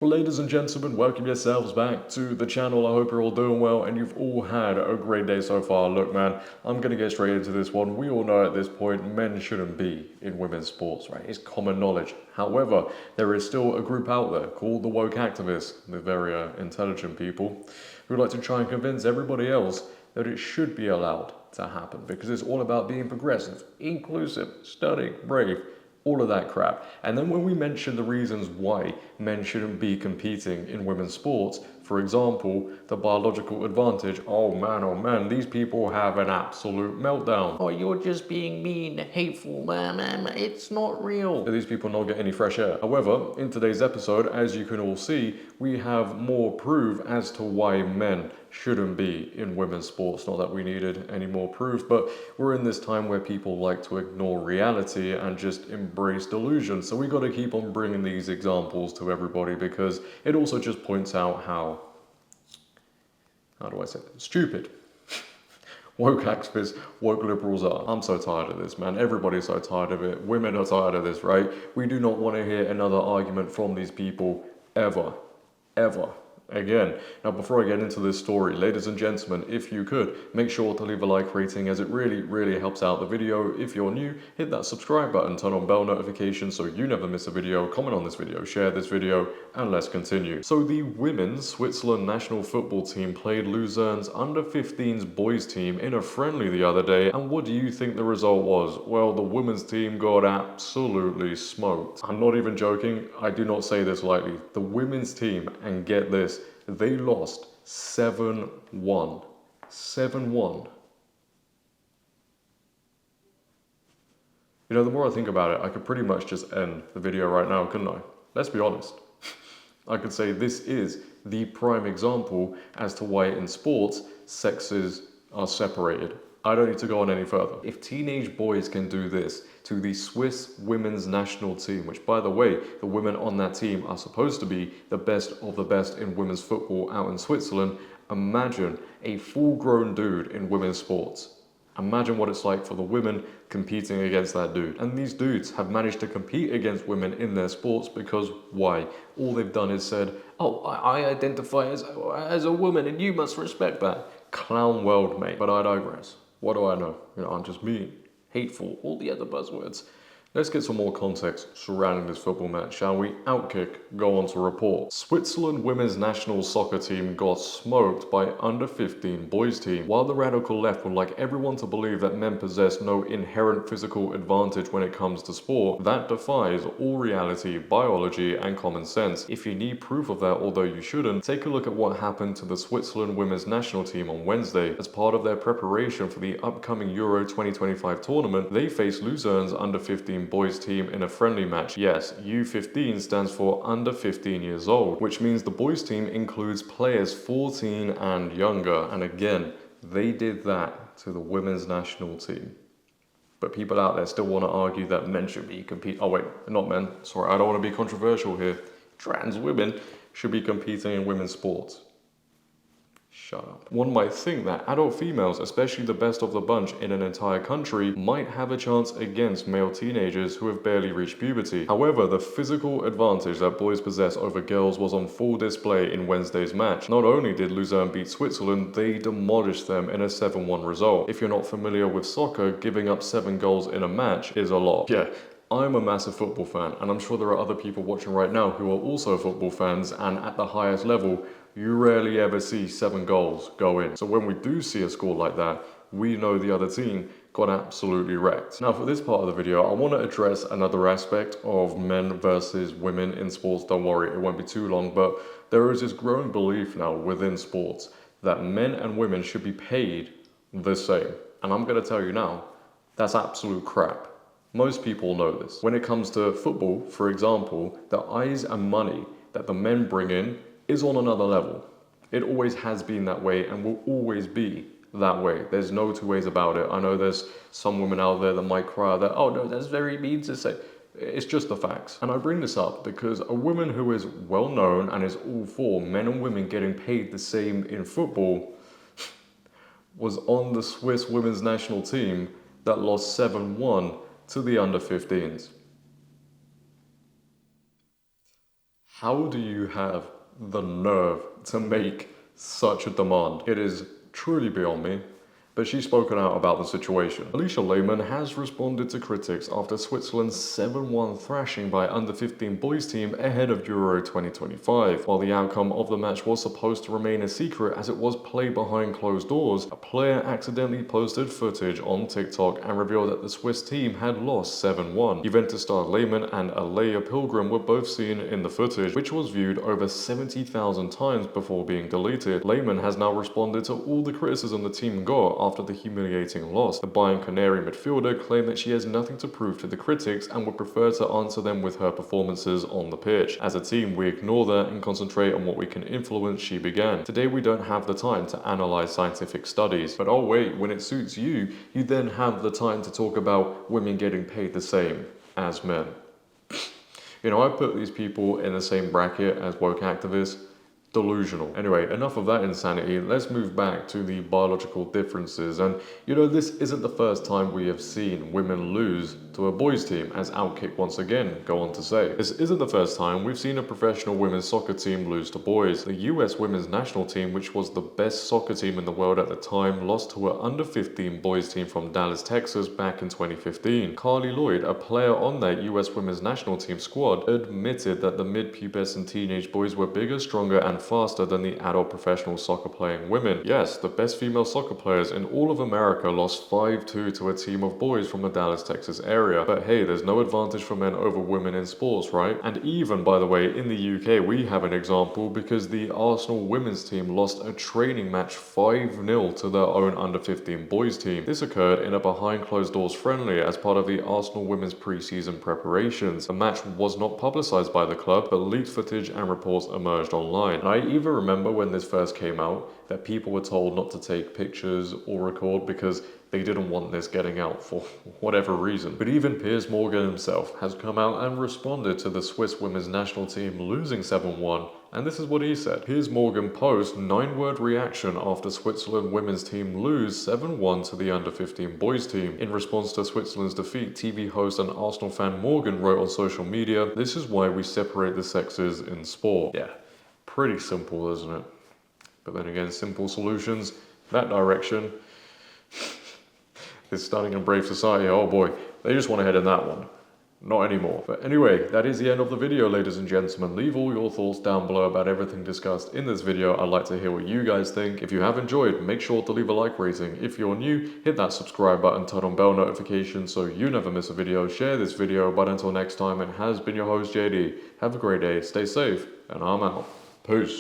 Well, ladies and gentlemen, welcome yourselves back to the channel. I hope you're all doing well and you've all had a great day so far. Look, man, I'm going to get straight into this one. We all know at this point men shouldn't be in women's sports, right? It's common knowledge. However, there is still a group out there called the woke activists, the very intelligent people, who like to try and convince everybody else that it should be allowed to happen because it's all about being progressive, inclusive, studying, brave, all of that crap. And then when we mention the reasons why men shouldn't be competing in women's sports, for example, the biological advantage, oh man, these people have an absolute meltdown. Oh, you're just being mean, hateful, man, it's not real. Do these people not get any fresh air? However, in today's episode, as you can all see, we have more proof as to why men shouldn't be in women's sports. Not that we needed any more proof, but we're in this time where people like to ignore reality and just embrace delusion. So we got to keep on bringing these examples to everybody because it also just points out how do I say it? Stupid woke activists, woke liberals are. I'm so tired of this, man. Everybody's so tired of it. Women are tired of this, right? We do not want to hear another argument from these people ever. Again. Now, before I get into this story, ladies and gentlemen, if you could, make sure to leave a like rating as it really helps out the video. If you're new, hit that subscribe button, turn on bell notifications so you never miss a video, comment on this video, share this video, and let's continue. So the women's Switzerland national football team played Luzern's under-15s boys team in a friendly the other day, and what do you think the result was? Well, the women's team got absolutely smoked. I'm not even joking, I do not say this lightly. The women's team, and get this, they lost 7-1. 7-1. You know, the more I think about it, I could pretty much just end the video right now, couldn't I? Let's be honest. I could say this is the prime example as to why in sports, sexes are separated. I don't need to go on any further. If teenage boys can do this to the Swiss women's national team, which by the way, the women on that team are supposed to be the best of the best in women's football out in Switzerland, imagine a full-grown dude in women's sports. Imagine what it's like for the women competing against that dude. And these dudes have managed to compete against women in their sports because why? All they've done is said, oh, I identify as a woman and you must respect that. Clown world, mate. But I digress. What do I know? You know, I'm just mean, hateful, all the other buzzwords. Let's get some more context surrounding this football match, shall we? Outkick, go on to report. Switzerland women's national soccer team got smoked by under-15 boys team. While the radical left would like everyone to believe that men possess no inherent physical advantage when it comes to sport, that defies all reality, biology, and common sense. If you need proof of that, although you shouldn't, take a look at what happened to the Switzerland women's national team on Wednesday. As part of their preparation for the upcoming Euro 2025 tournament, they faced Luzern's under-15 boys team in a friendly match. Yes, U15 stands for under 15 years old, which means the boys team includes players 14 and younger. And again, they did that to the women's national team. But people out there still want to argue that men should be competing. Oh wait, not men. Sorry, I don't want to be controversial here. Trans women should be competing in women's sports. Shut up. One might think that adult females, especially the best of the bunch in an entire country, might have a chance against male teenagers who have barely reached puberty. However, the physical advantage that boys possess over girls was on full display in Wednesday's match. Not only did Luzern beat Switzerland, they demolished them in a 7-1 result. If you're not familiar with soccer, giving up 7 goals in a match is a lot. Yeah. I'm a massive football fan, and I'm sure there are other people watching right now who are also football fans, and at the highest level, you rarely ever see 7 goals go in. So when we do see a score like that, we know the other team got absolutely wrecked. Now for this part of the video, I want to address another aspect of men versus women in sports. Don't worry, it won't be too long, but there is this growing belief now within sports that men and women should be paid the same. And I'm going to tell you now, that's absolute crap. Most people know this. When it comes to football, for example, the eyes and money that the men bring in is on another level. It always has been that way and will always be that way. There's no two ways about it. I know there's some women out there that might cry that, oh no, that's very mean to say. It's just the facts. And I bring this up because a woman who is well known and is all for men and women getting paid the same in football was on the Swiss women's national team that lost 7-1 to the under-15s. How do you have the nerve to make such a demand? It is truly beyond me. But she's spoken out about the situation. Alicia Lehmann has responded to critics after Switzerland's 7-1 thrashing by under-15 boys team ahead of Euro 2025. While the outcome of the match was supposed to remain a secret as it was played behind closed doors, a player accidentally posted footage on TikTok and revealed that the Swiss team had lost 7-1. Juventus star Lehmann and Alea Pilgrim were both seen in the footage, which was viewed over 70,000 times before being deleted. Lehmann has now responded to all the criticism the team got after the humiliating loss. The Bayern Canary midfielder claimed that she has nothing to prove to the critics and would prefer to answer them with her performances on the pitch. As a team, we ignore that and concentrate on what we can influence, she began. Today we don't have the time to analyze scientific studies. But oh wait, when it suits you, you then have the time to talk about women getting paid the same as men. You know, I put these people in the same bracket as woke activists. Delusional. Anyway, enough of that insanity. Let's move back to the biological differences. And you know, this isn't the first time we have seen women lose to a boys team, as Outkick once again go on to say. This isn't the first time we've seen a professional women's soccer team lose to boys. The US women's national team, which was the best soccer team in the world at the time, lost to an under-15 boys team from Dallas, Texas back in 2015. Carly Lloyd, a player on that US women's national team squad, admitted that the mid-pubescent teenage boys were bigger, stronger, and faster than the adult professional soccer playing women. Yes, the best female soccer players in all of America lost 5-2 to a team of boys from the Dallas, Texas area. But hey, there's no advantage for men over women in sports, right? And even, by the way, in the UK, we have an example because the Arsenal women's team lost a training match 5-0 to their own under-15 boys team. This occurred in a behind closed doors friendly as part of the Arsenal women's pre-season preparations. The match was not publicized by the club, but leaked footage and reports emerged online. I even remember when this first came out that people were told not to take pictures or record because they didn't want this getting out for whatever reason. But even Piers Morgan himself has come out and responded to the Swiss women's national team losing 7-1, and this is what he said. Piers Morgan post 9-word reaction after Switzerland women's team lose 7-1 to the under-15 boys team. In response to Switzerland's defeat, TV host and Arsenal fan Morgan wrote on social media, "This is why we separate the sexes in sport." Yeah. Pretty simple, isn't it? But then again, simple solutions, that direction, is starting a brave society. Oh boy, they just want to head in that one. Not anymore. But anyway, that is the end of the video, ladies and gentlemen. Leave all your thoughts down below about everything discussed in this video. I'd like to hear what you guys think. If you have enjoyed, make sure to leave a like rating. If you're new, hit that subscribe button, turn on bell notifications so you never miss a video. Share this video, but until next time, it has been your host, JD. Have a great day, stay safe, and I'm out. Peace.